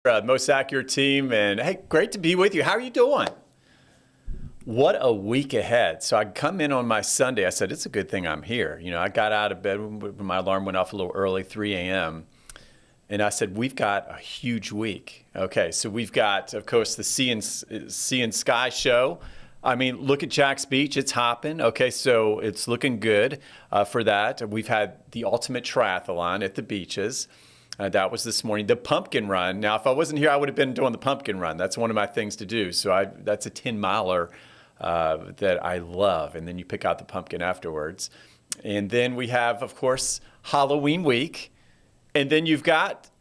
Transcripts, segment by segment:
Most accurate team, and hey, great to be with you. How are you doing? What a week ahead. So I come in on my Sunday. I said, it's a good thing I'm here. I got out of bed when my alarm went off a little early, 3 a.m. And I said, we've got a huge week. Okay, so we've got, of course, the Sea and Sky show. I mean, look at Jack's Beach. It's hopping. Okay, so it's looking good for that. We've had the ultimate triathlon at the beaches. That was this morning. The pumpkin run. Now, if I wasn't here, I would have been doing the pumpkin run. That's one of my things to do. So that's a 10-miler that I love. And then you pick out the pumpkin afterwards. And then we have, of course, Halloween week. And then you got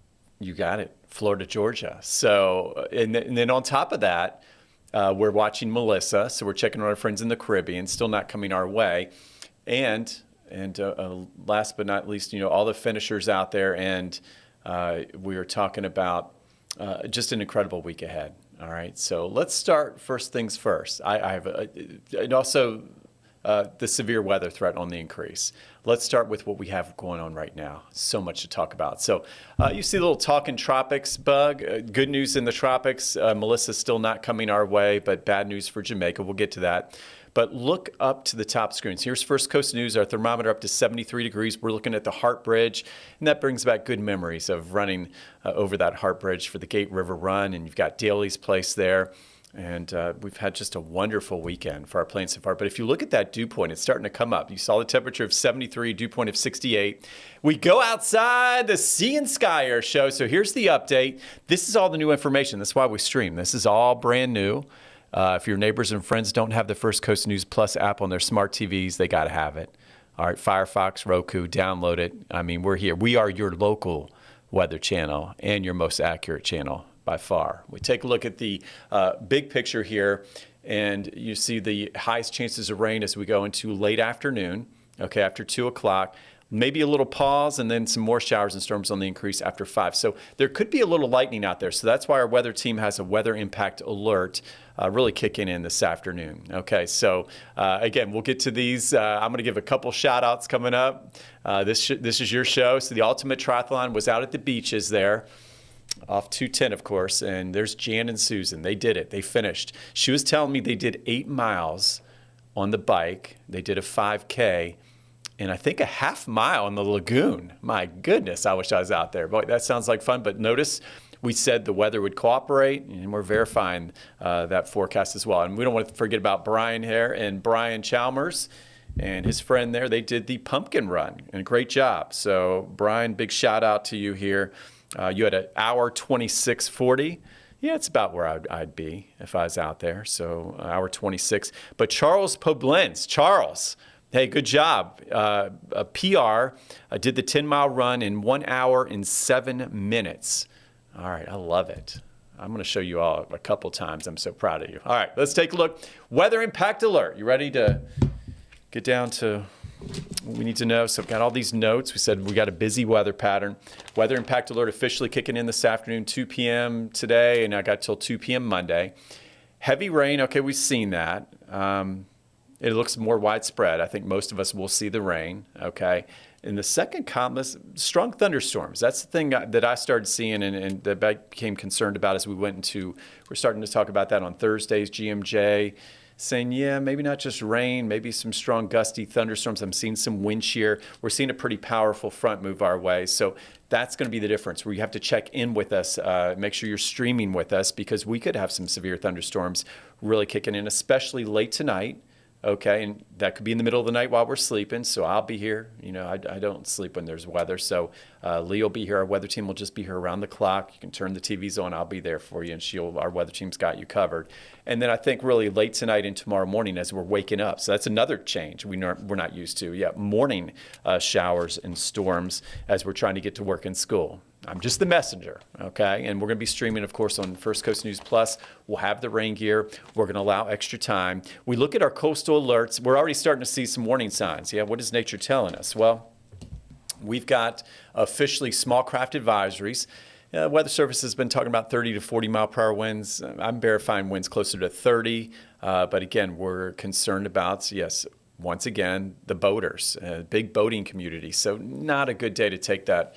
it, Florida, Georgia. So, and then on top of that, we're watching Melissa. So we're checking on our friends in the Caribbean, still not coming our way. And last but not least, all the finishers out there. And we are talking about just an incredible week ahead. All right, so let's start first things first. I have and also the severe weather threat on the increase. Let's start with what we have going on right now. So much to talk about. So you see the little talking tropics bug. Good news in the tropics. Melissa's still not coming our way, but bad news for Jamaica. We'll get to that. But look up to the top screens. Here's First Coast News. Our thermometer up to 73 degrees. We're looking at the Hart Bridge, and that brings back good memories of running over that Hart Bridge for the Gate River Run, and you've got Daly's Place there. And we've had just a wonderful weekend for our planes so far. But if you look at that dew point, it's starting to come up. You saw the temperature of 73, dew point of 68. We go outside the Sea and Sky Air show. So here's the update. This is all the new information. That's why we stream. This is all brand new. If your neighbors and friends don't have the First Coast News Plus app on their smart TVs, they got to have it. All right, Firefox, Roku, download it. I mean, we're here. We are your local weather channel and your most accurate channel by far. We take a look at the big picture here, and you see the highest chances of rain as we go into late afternoon, okay, after 2 o'clock. Maybe a little pause and then some more showers and storms on the increase after 5. So there could be a little lightning out there. So that's why our weather team has a weather impact alert really kicking in this afternoon. Okay, so again, we'll get to these. I'm going to give a couple shout outs coming up. This is your show. So the Ultimate Triathlon was out at the beaches there. Off 210, of course, and there's Jan and Susan. They did it. They finished. She was telling me they did 8 miles on the bike. They did a 5K. And I think a half mile in the lagoon. My goodness, I wish I was out there. Boy, that sounds like fun. But notice we said the weather would cooperate, and we're verifying that forecast as well. And we don't want to forget about Brian here and Brian Chalmers and his friend there. They did the pumpkin run, and a great job. So, Brian, big shout out to you here. You had an hour 26:40. Yeah, it's about where I'd be if I was out there. So, hour 26. But Charles Poblenz, Charles. Hey, good job. A PR did the 10-mile run in 1 hour and 7 minutes. All right, I love it. I'm going to show you all a couple times. I'm so proud of you. All right, let's take a look. Weather impact alert. You ready to get down to what we need to know? So I've got all these notes. We said we got a busy weather pattern. Weather impact alert officially kicking in this afternoon, 2 p.m. today, and I got till 2 p.m. Monday. Heavy rain. Okay, we've seen that. It looks more widespread. I think most of us will see the rain, okay? And the second column is strong thunderstorms. That's the thing that I started seeing and that I became concerned about as we went into, we're starting to talk about that on Thursdays, GMJ, saying, yeah, maybe not just rain, maybe some strong gusty thunderstorms. I'm seeing some wind shear. We're seeing a pretty powerful front move our way. So that's going to be the difference where you have to check in with us, make sure you're streaming with us because we could have some severe thunderstorms really kicking in, especially late tonight. Okay, and that could be in the middle of the night while we're sleeping, so I'll be here. I don't sleep when there's weather, so Lee will be here. Our weather team will just be here around the clock. You can turn the TVs on. I'll be there for you, and our weather team's got you covered. And then I think really late tonight and tomorrow morning as we're waking up. So that's another change we're not used to. Yeah, morning showers and storms as we're trying to get to work and school. I'm just the messenger, okay? And we're going to be streaming, of course, on First Coast News Plus. We'll have the rain gear. We're going to allow extra time. We look at our coastal alerts. We're already starting to see some warning signs. Yeah, what is nature telling us? Well, we've got officially small craft advisories. Weather Service has been talking about 30 to 40 mile per hour winds. I'm verifying winds closer to 30. But again, we're concerned about, yes, once again, the boaters, big boating community. So not a good day to take that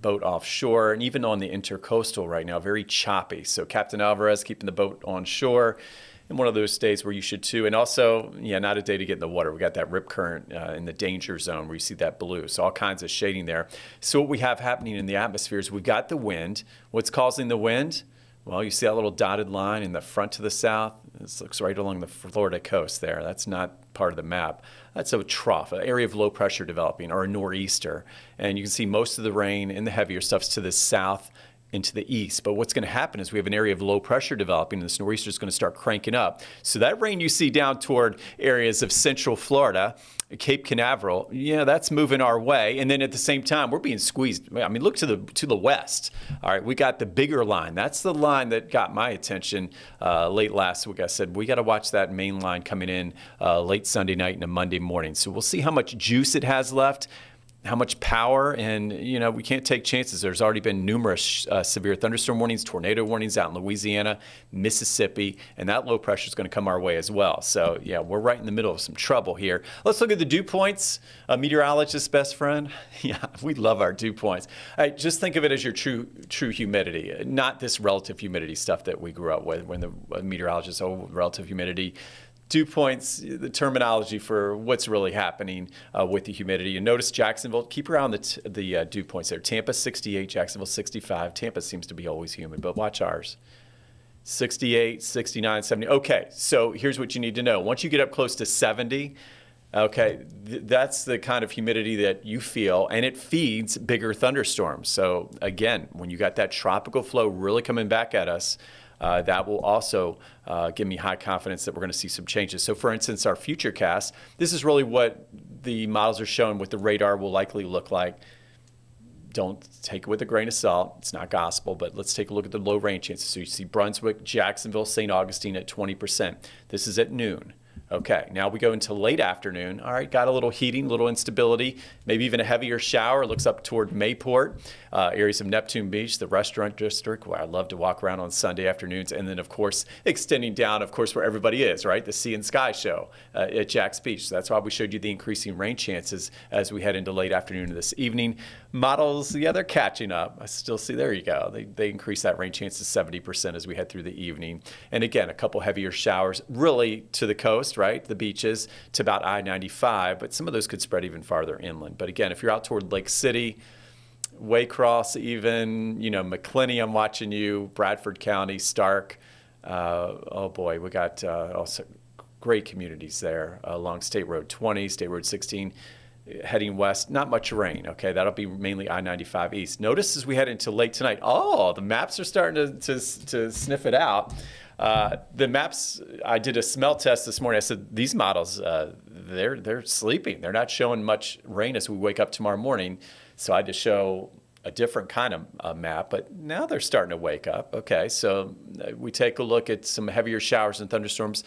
boat offshore. And even on the intercoastal right now, very choppy. So Captain Alvarez keeping the boat on shore in one of those days where you should too. And also, not a day to get in the water. We got that rip current in the danger zone where you see that blue. So all kinds of shading there. So what we have happening in the atmosphere is we've got the wind. What's causing the wind? Well, you see that little dotted line in the front to the south? This looks right along the Florida coast there. That's not part of the map. That's a trough, an area of low pressure developing, or a nor'easter. And you can see most of the rain and the heavier stuff's to the south into the east. But what's going to happen is we have an area of low pressure developing, and this nor'easter is going to start cranking up. So that rain you see down toward areas of central Florida, Cape Canaveral, that's moving our way. And then at the same time, we're being squeezed. I mean, look to the west. All right, we got the bigger line. That's the line that got my attention late last week. I said, we got to watch that main line coming in late Sunday night and a Monday morning. So we'll see how much juice it has left, how much power, and we can't take chances. There's already been numerous severe thunderstorm warnings, tornado warnings out in Louisiana, Mississippi, and that low pressure is going to come our way as well. So we're right in the middle of some trouble here. Let's look at the dew points. A meteorologist's best friend. We love our dew points. All right, just think of it as your true humidity, not this relative humidity stuff that we grew up with when the meteorologists, relative humidity. Dew points, the terminology for what's really happening with the humidity. And notice Jacksonville, keep around the dew points there. Tampa 68, Jacksonville 65. Tampa seems to be always humid, but watch ours. 68, 69, 70. Okay, so here's what you need to know. Once you get up close to 70, okay, that's the kind of humidity that you feel, and it feeds bigger thunderstorms. So again, when you got that tropical flow really coming back at us, that will also give me high confidence that we're going to see some changes. So for instance, our future cast, this is really what the models are showing what the radar will likely look like. Don't take it with a grain of salt. It's not gospel, but let's take a look at the low rain chances. So you see Brunswick, Jacksonville, St. Augustine at 20%. This is at noon. Okay, now we go into late afternoon. All right, got a little heating, little instability, maybe even a heavier shower. Looks up toward Mayport, areas of Neptune Beach, the restaurant district, where I love to walk around on Sunday afternoons. And then, of course, extending down, of course, where everybody is, right? The Sea and Sky Show at Jack's Beach. So that's why we showed you the increasing rain chances as we head into late afternoon this evening. Models, they're catching up. I still see, there you go. They increase that rain chance to 70% as we head through the evening. And again, a couple heavier showers really to the coast, right? The beaches to about I-95, but some of those could spread even farther inland. But again, if you're out toward Lake City, Waycross even, McClinney, I'm watching you, Bradford County, Stark. Oh boy, we got also great communities there along State Road 20, State Road 16. Heading west, not much rain. Okay, that'll be mainly I-95 east. Notice as we head into late tonight, the maps are starting to sniff it out. The maps, I did a smell test this morning. I said, these models, they're sleeping. They're not showing much rain as we wake up tomorrow morning. So I had to show a different kind of map, but now they're starting to wake up. Okay, so we take a look at some heavier showers and thunderstorms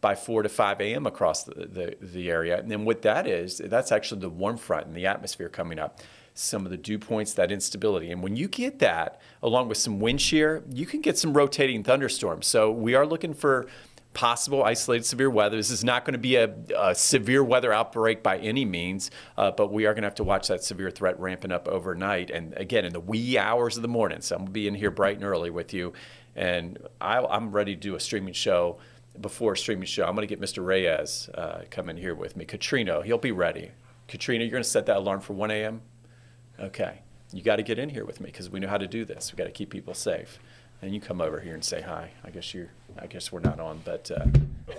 by 4 to 5 a.m. across the area. And then what that is, that's actually the warm front in the atmosphere coming up. Some of the dew points, that instability. And when you get that, along with some wind shear, you can get some rotating thunderstorms. So we are looking for possible isolated severe weather. This is not going to be a severe weather outbreak by any means, but we are going to have to watch that severe threat ramping up overnight. And again, in the wee hours of the morning. So I'm going to be in here bright and early with you. And I'm ready to do a streaming show. Before a streaming show, I'm going to get Mr. Reyes come in here with me. Katrina, he'll be ready. Katrina, you're going to set that alarm for 1 a.m.? Okay. You got to get in here with me because we know how to do this. We got to keep people safe. And you come over here and say hi. I guess we're not on, but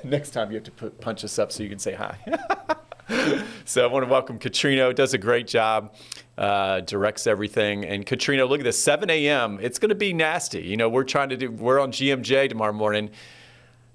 next time you have to punch us up so you can say hi. So I want to welcome Katrina. Does a great job, directs everything. And Katrina, look at this, 7 a.m. It's going to be nasty. We're on GMJ tomorrow morning.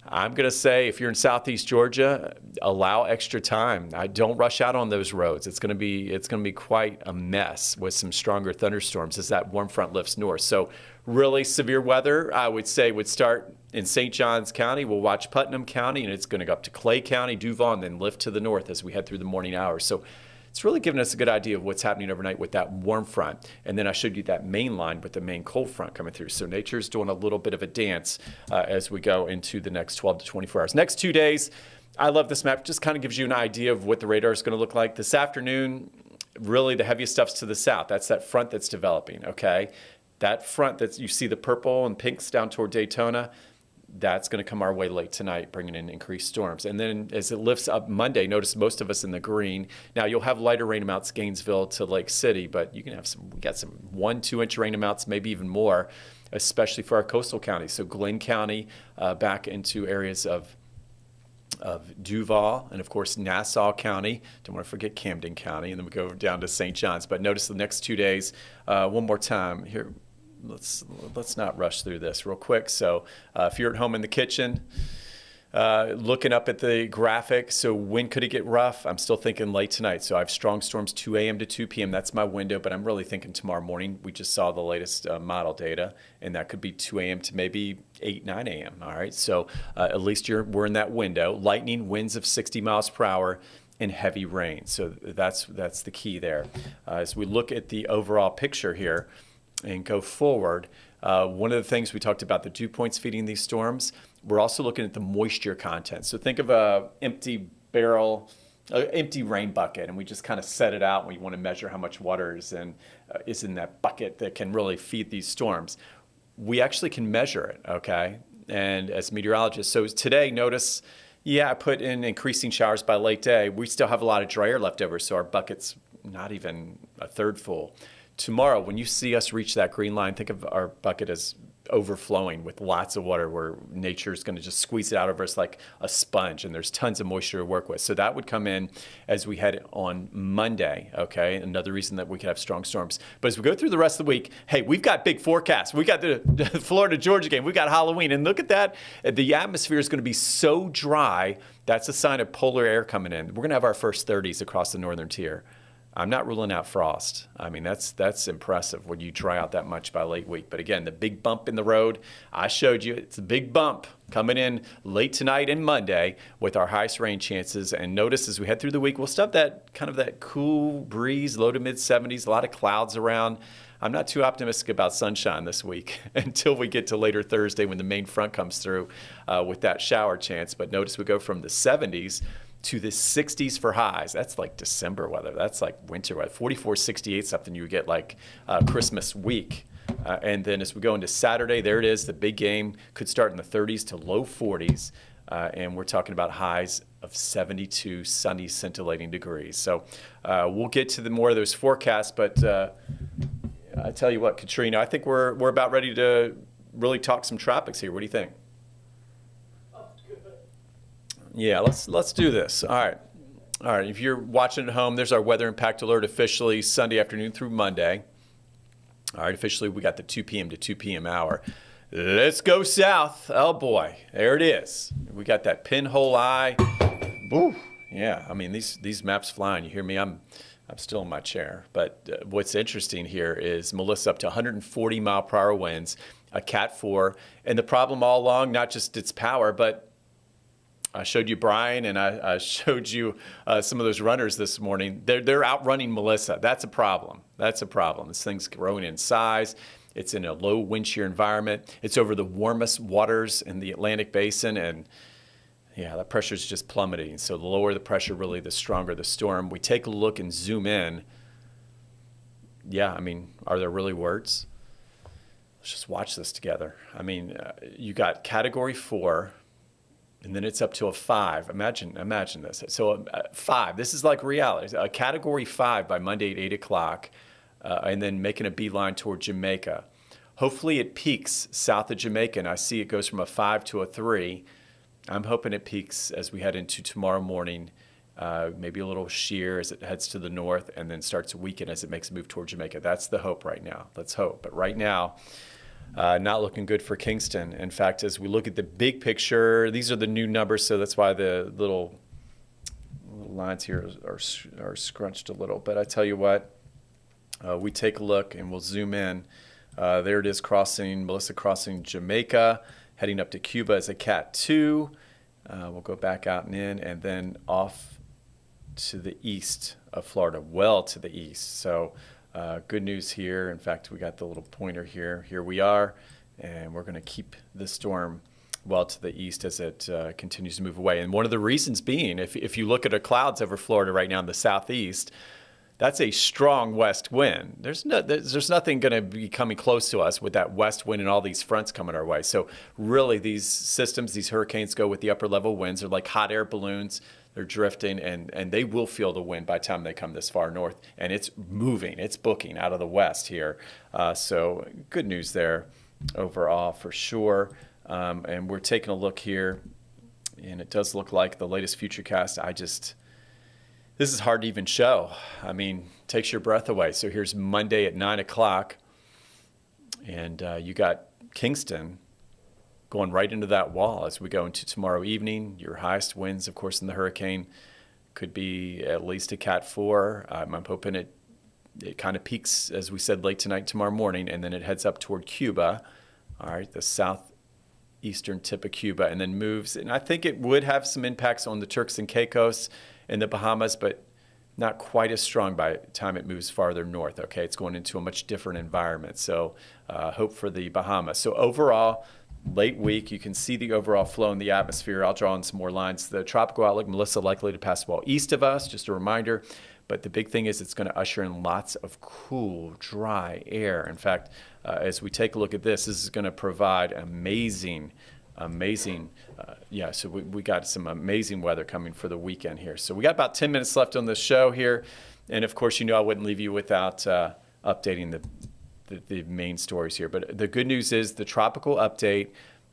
I'm going to say if you're in Southeast Georgia, allow extra time. Don't rush out on those roads. It's going to be quite a mess with some stronger thunderstorms as that warm front lifts north. So really severe weather, I would say, would start in St. Johns County. We'll watch Putnam County, and it's going to go up to Clay County, Duval, and then lift to the north as we head through the morning hours. So it's really giving us a good idea of what's happening overnight with that warm front. And then I showed you that main line with the main cold front coming through. So nature's doing a little bit of a dance as we go into the next 12 to 24 hours. Next 2 days, I love this map. Just kind of gives you an idea of what the radar is going to look like. This afternoon, really the heaviest stuff's to the south. That's that front that's developing, okay? That front that you see the purple and pinks down toward Daytona, that's going to come our way late tonight, bringing in increased storms. And then as it lifts up Monday, notice most of us in the green. Now you'll have lighter rain amounts Gainesville to Lake City, but you can have we got some 1-2 inch rain amounts, maybe even more, especially for our coastal counties. So Glenn County back into areas of Duval and of course Nassau County. Don't want to forget Camden County, and then we go down to St. John's. But notice the next 2 days, one more time here. Let's not rush through this real quick. So if you're at home in the kitchen, looking up at the graphic, so when could it get rough? I'm still thinking late tonight. So I have strong storms 2 a.m. to 2 p.m. That's my window, but I'm really thinking tomorrow morning. We just saw the latest model data, and that could be 2 a.m. to maybe 8, 9 a.m. All right, so at least we're in that window. Lightning, winds of 60 miles per hour, and heavy rain. So that's the key there. As we look at the overall picture here and go forward, one of the things we talked about, the dew points feeding these storms, we're also looking at the moisture content. So think of a empty barrel, empty rain bucket, and we just kind of set it out. And we want to measure how much water is in that bucket that can really feed these storms. We actually can measure it, okay? And as meteorologists, so today, notice, I put in increasing showers by late day. We still have a lot of dry air left over, so our bucket's not even a third full. Tomorrow, when you see us reach that green line, think of our bucket as overflowing with lots of water, where nature is going to just squeeze it out of us like a sponge, and there's tons of moisture to work with. So that would come in as we head on Monday, okay? Another reason that we could have strong storms. But as we go through the rest of the week, hey, we've got big forecasts. We got the Florida-Georgia game. We got Halloween. And look at that. The atmosphere is going to be so dry. That's a sign of polar air coming in. We're going to have our first 30s across the northern tier. I'm not ruling out frost. I mean, that's impressive when you dry out that much by late week. But again, the big bump in the road, I showed you, it's a big bump coming in late tonight and Monday with our highest rain chances. And notice as we head through the week, we'll still have that kind of that cool breeze, low to mid 70s, a lot of clouds around. I'm not too optimistic about sunshine this week until we get to later Thursday when the main front comes through with that shower chance. But notice we go from the 70s to the 60s for highs. That's like December weather. That's like winter weather. 44, 68, something you get like Christmas week. And then as we go into Saturday, there it is. The big game could start in the 30s to low 40s. And we're talking about highs of 72 sunny, scintillating degrees. So we'll get to the more of those forecasts. But I tell you what, Katrina, I think we're about ready to really talk some tropics here. What do you think? Yeah, let's do this. All right. If you're watching at home, there's our weather impact alert officially Sunday afternoon through Monday. All right, officially we got the 2 p.m. to 2 p.m. hour. Let's go south. Oh boy, there it is. We got that pinhole eye. Woo. Yeah, I mean these maps flying. You hear me? I'm still in my chair. But what's interesting here is Melissa up to 140 mile per hour winds, a Cat 4, and the problem all along, not just its power, but I showed you Brian, and I showed you some of those runners this morning. They're outrunning Melissa. That's a problem. That's a problem. This thing's growing in size. It's in a low wind shear environment. It's over the warmest waters in the Atlantic Basin, and yeah, that pressure is just plummeting. So the lower the pressure, really, the stronger the storm. We take a look and zoom in. Yeah, I mean, are there really words? Let's just watch this together. I mean, you got Category 4. And then it's up to a 5. Imagine this. So 5, this is like reality. A Category 5 by Monday at 8 o'clock, and then making a beeline toward Jamaica. Hopefully it peaks south of Jamaica, and I see it goes from a 5 to a 3. I'm hoping it peaks as we head into tomorrow morning, maybe a little sheer as it heads to the north, and then starts to weaken as it makes a move toward Jamaica. That's the hope right now. Let's hope. But right now, not looking good for Kingston. In fact, as we look at the big picture, these are the new numbers, so that's why the little lines here are scrunched a little. But I tell you what, we take a look and we'll zoom in. There it is, Melissa crossing Jamaica, heading up to Cuba as a Cat 2. We'll go back out and in, and then off to the east of Florida, well to the east. So good news here. In fact, we got the little pointer here. Here we are, and we're going to keep the storm well to the east as it continues to move away. And one of the reasons being, if you look at the clouds over Florida right now in the southeast, that's a strong west wind. There's nothing going to be coming close to us with that west wind and all these fronts coming our way. So really these systems, these hurricanes go with the upper level winds. They're like hot air balloons. They're drifting, and they will feel the wind by the time they come this far north. And it's moving. It's booking out of the west here. So good news there overall for sure. And we're taking a look here, and it does look like the latest Futurecast. This is hard to even show. I mean, takes your breath away. So here's Monday at 9 o'clock, and you got Kingston going right into that wall as we go into tomorrow evening. Your highest winds, of course, in the hurricane could be at least a Cat 4. I'm hoping it kind of peaks, as we said, late tonight, tomorrow morning, and then it heads up toward Cuba, all right, the southeastern tip of Cuba, and then moves. And I think it would have some impacts on the Turks and Caicos and the Bahamas, but not quite as strong by the time it moves farther north, okay? It's going into a much different environment, so hope for the Bahamas. So overall, late week, you can see the overall flow in the atmosphere. I'll draw in some more lines. The tropical outlook, Melissa likely to pass well east of us, just a reminder. But the big thing is it's going to usher in lots of cool, dry air. In fact, as we take a look at this is going to provide amazing, so we got some amazing weather coming for the weekend here. So we got about 10 minutes left on the show here. And, of course, I wouldn't leave you without updating the main stories here. But the good news is the tropical update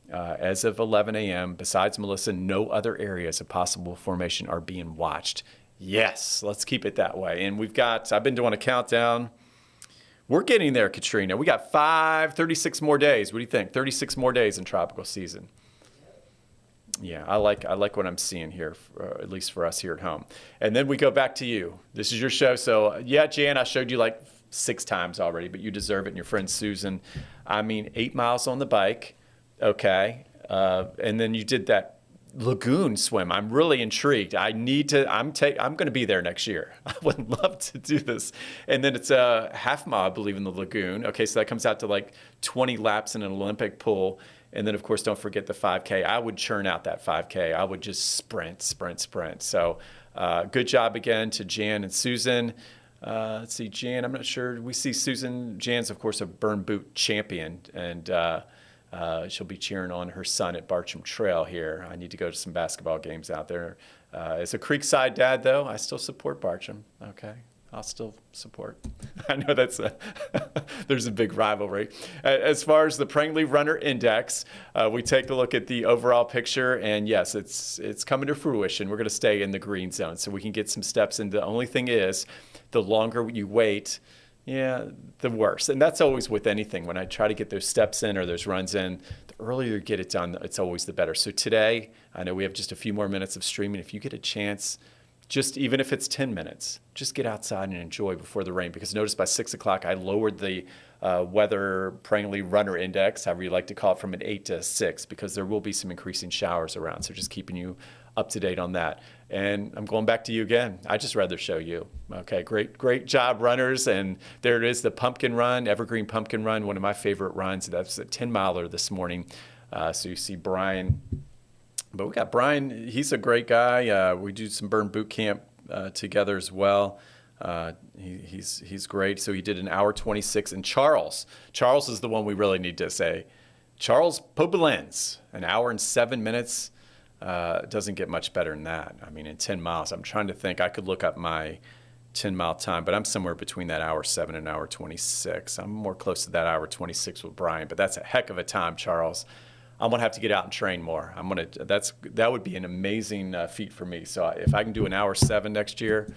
as of 11 a.m., besides Melissa, no other areas of possible formation are being watched. Yes, let's keep it that way. And I've been doing a countdown. We're getting there, Katrina. We got 36 more days. What do you think? 36 more days in tropical season. Yeah, I like what I'm seeing here, at least for us here at home. And then we go back to you. This is your show. So, yeah, Jan, I showed you like 6 times already, but you deserve it. And your friend Susan, 8 miles on the bike, okay. And then you did that lagoon swim. I'm really intrigued. I'm going to be there next year. I would love to do this. And then it's a half mile, I believe, in the lagoon. Okay, so that comes out to like 20 laps in an Olympic pool. And then, of course, don't forget the 5K. I would churn out that 5K. I would just sprint. So good job again to Jan and Susan. Let's see, Jan, I'm not sure. We see Susan. Jan's, of course, a burn boot champion, and she'll be cheering on her son at Bartram Trail here. I need to go to some basketball games out there. As a Creekside dad, though, I still support Bartram, okay? I'll still support. I know there's a big rivalry. As far as the Prangley Runner Index, we take a look at the overall picture, and yes, it's coming to fruition. We're going to stay in the green zone so we can get some steps in. The only thing is, the longer you wait, the worse. And that's always with anything. When I try to get those steps in or those runs in, the earlier you get it done, it's always the better. So today, I know we have just a few more minutes of streaming. If you get a chance, just even if it's 10 minutes, just get outside and enjoy before the rain. Because notice by 6 o'clock, I lowered the weather Prangley Runner Index, however you like to call it, from an 8 to 6, because there will be some increasing showers around. So just keeping you up to date on that. And I'm going back to you again. I just rather show you. Okay, great job, runners. And there it is, the pumpkin run, Evergreen Pumpkin Run, one of my favorite runs. That's a 10-miler this morning. So you see Brian. But we got Brian. He's a great guy. We do some burn boot camp together as well. He's great. So he did an hour 26. And Charles is the one we really need to say. Charles Pobelens, an hour and 7 minutes. Doesn't get much better than that. In 10 miles. I'm trying to think. I could look up my 10-mile time, but I'm somewhere between that hour 7 and hour 26. I'm more close to that hour 26 with Brian, but that's a heck of a time, Charles. I'm gonna have to get out and train more. That would be an amazing feat for me. So if I can do an hour 7 next year,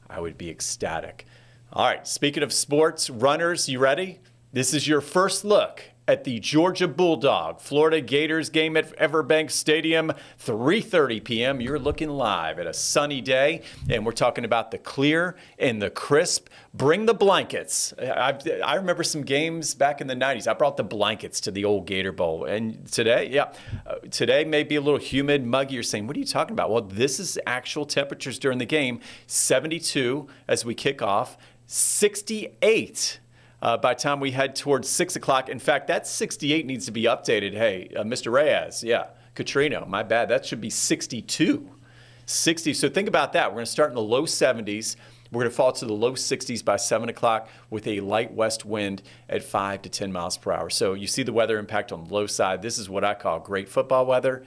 I would be ecstatic. All right, speaking of sports, runners, you ready? This is your first look at the Georgia Bulldog Florida Gators game at Everbank Stadium, 3:30 p.m. You're looking live at a sunny day, and we're talking about the clear and the crisp. Bring the blankets. I remember some games back in the 90s. I brought the blankets to the old Gator Bowl. And today may be a little humid, muggy. You're saying, what are you talking about? Well, this is actual temperatures during the game. 72 as we kick off, 68 by the time we head towards 6 o'clock. In fact, that 68 needs to be updated. Hey, Mr. Reyes, Katrina, my bad. That should be 62. 60. So think about that. We're going to start in the low 70s. We're going to fall to the low 60s by 7 o'clock with a light west wind at 5 to 10 miles per hour. So you see the weather impact on the low side. This is what I call great football weather.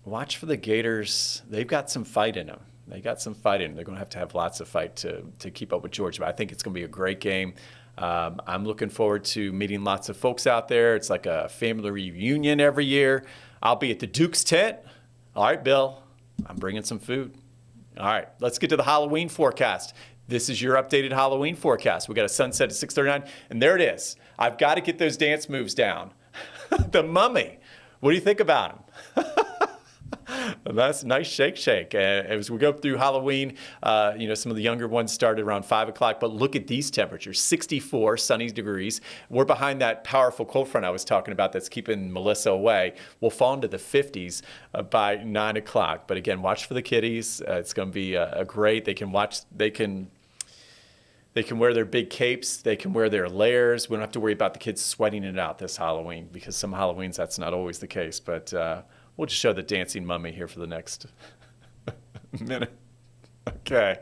Watch for the Gators. They've got some fight in them. They're going to have lots of fight to keep up with Georgia. But I think it's going to be a great game. I'm looking forward to meeting lots of folks out there. It's like a family reunion every year. I'll be at the Duke's tent. All right, Bill, I'm bringing some food. All right, let's get to the Halloween forecast. This is your updated Halloween forecast. We got a sunset at 6:39, and there it is. I've got to get those dance moves down. The Mummy. What do you think about him? That's a nice shake. As we go through Halloween, some of the younger ones started around 5 o'clock, but look at these temperatures, 64 sunny degrees. We're behind that powerful cold front I was talking about that's keeping Melissa away. We'll fall into the 50s by 9 o'clock. But again, watch for the kiddies. It's going to be great. They can wear their big capes. They can wear their layers. We don't have to worry about the kids sweating it out this Halloween, because some Halloweens that's not always the case. But we'll just show the dancing mummy here for the next minute. Okay.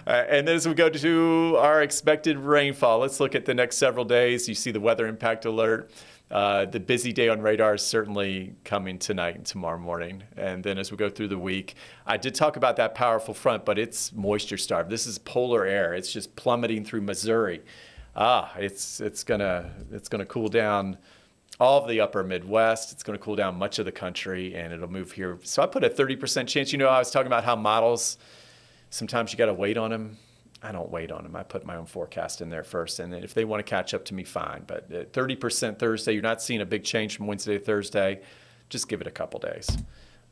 And then as we go to our expected rainfall, let's look at the next several days. You see the weather impact alert. The busy day on radar is certainly coming tonight and tomorrow morning. And then as we go through the week, I did talk about that powerful front, but it's moisture starved. This is polar air. It's just plummeting through Missouri. It's gonna cool down all of the upper Midwest. It's going to cool down much of the country, and it'll move here. So I put a 30% chance. I was talking about how models, sometimes you got to wait on them. I don't wait on them. I put my own forecast in there first, and then if they want to catch up to me, fine. But 30% Thursday, you're not seeing a big change from Wednesday to Thursday. Just give it a couple days.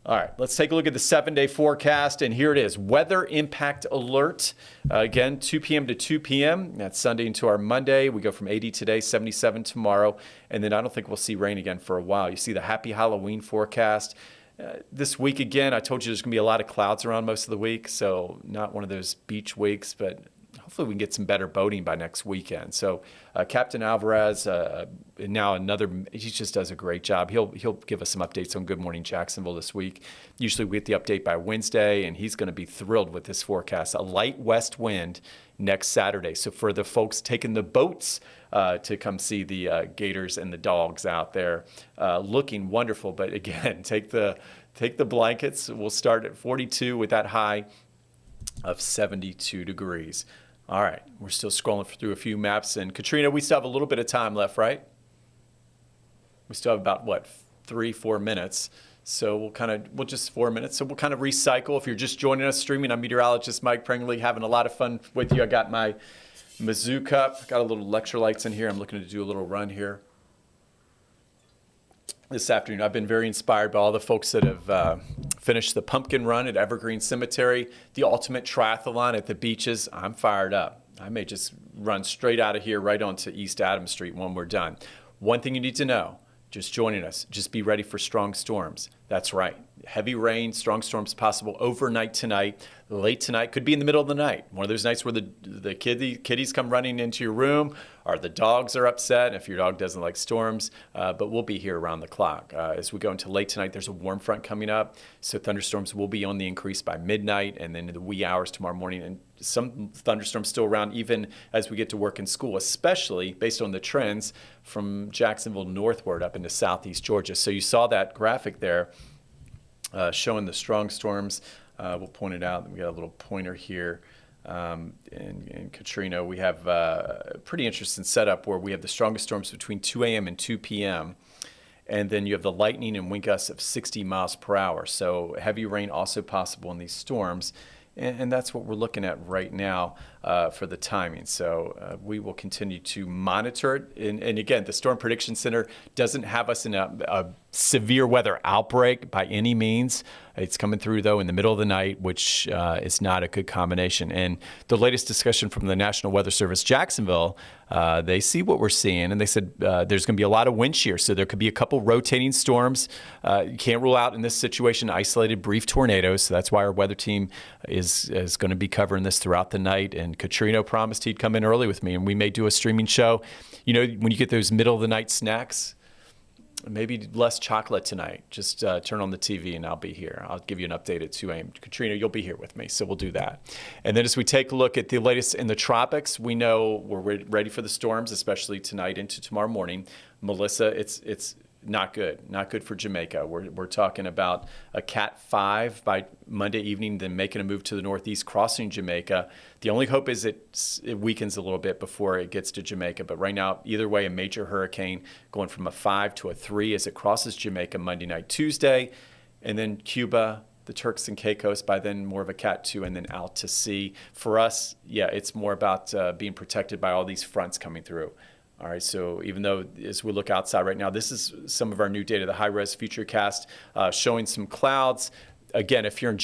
All right, let's take a look at the 7-day forecast, and here it is. Weather impact alert. Again, 2 p.m. to 2 p.m. That's Sunday into our Monday. We go from 80 today, 77 tomorrow, and then I don't think we'll see rain again for a while. You see the happy Halloween forecast. This week, again, I told you there's going to be a lot of clouds around most of the week, so not one of those beach weeks, but hopefully we can get some better boating by next weekend. So Captain Alvarez, he just does a great job. He'll give us some updates on Good Morning Jacksonville this week. Usually we get the update by Wednesday, and he's going to be thrilled with this forecast. A light west wind next Saturday. So for the folks taking the boats to come see the Gators and the Dogs out there, looking wonderful. But again, take the blankets. We'll start at 42 with that high of 72 degrees. All right, we're still scrolling through a few maps. And Katrina, we still have a little bit of time left, right? We still have about, 3-4 minutes. So we'll just 4 minutes. So we'll kind of recycle. If you're just joining us streaming, I'm meteorologist Mike Pringley, having a lot of fun with you. I got my Mizzou cup, got a little electrolytes in here. I'm looking to do a little run here this afternoon. I've been very inspired by all the folks that have finished the pumpkin run at Evergreen Cemetery, the ultimate triathlon at the beaches. I'm fired up. I may just run straight out of here right onto East Adams Street when we're done. One thing you need to know, just joining us, just be ready for strong storms. That's right. Heavy rain, strong storms possible overnight tonight, late tonight, could be in the middle of the night. One of those nights where the kiddies come running into your room, or the dogs are upset if your dog doesn't like storms. But we'll be here around the clock. As we go into late tonight, there's a warm front coming up, so thunderstorms will be on the increase by midnight and then in the wee hours tomorrow morning. And some thunderstorms still around even as we get to work and school, especially based on the trends from Jacksonville northward up into southeast Georgia. So you saw that graphic there showing the strong storms. We'll point it out. We got a little pointer here. In Katrina, we have a pretty interesting setup where we have the strongest storms between 2 a.m. and 2 p.m. And then you have the lightning and wind gusts of 60 miles per hour. So heavy rain also possible in these storms. and that's what we're looking at right now for the timing. So we will continue to monitor it. And again, the Storm Prediction Center doesn't have us in a severe weather outbreak by any means. It's coming through, though, in the middle of the night, which is not a good combination. And the latest discussion from the National Weather Service Jacksonville, they see what we're seeing, and they said there's going to be a lot of wind shear, so there could be a couple rotating storms. You can't rule out in this situation isolated brief tornadoes, so that's why our weather team is going to be covering this throughout the night. And Katrina promised he'd come in early with me, and we may do a streaming show. You know, when you get those middle-of-the-night snacks, maybe less chocolate tonight. Just turn on the TV and I'll be here. I'll give you an update at 2 a.m. Katrina, you'll be here with me, so we'll do that. And then as we take a look at the latest in the tropics, we know we're ready for the storms, especially tonight into tomorrow morning. Melissa, it's not good for Jamaica. We're talking about a Cat 5 by Monday evening, then making a move to the northeast, crossing Jamaica. The only hope is it weakens a little bit before it gets to Jamaica. But right now, either way, a major hurricane going from a 5 to a 3 as it crosses Jamaica Monday night, Tuesday, and then Cuba, the Turks and Caicos, by then more of a Cat 2, and then out to sea. For us, yeah, it's more about being protected by all these fronts coming through. All right, so even though as we look outside right now, this is some of our new data, the high-res futurecast showing some clouds. Again, if you're in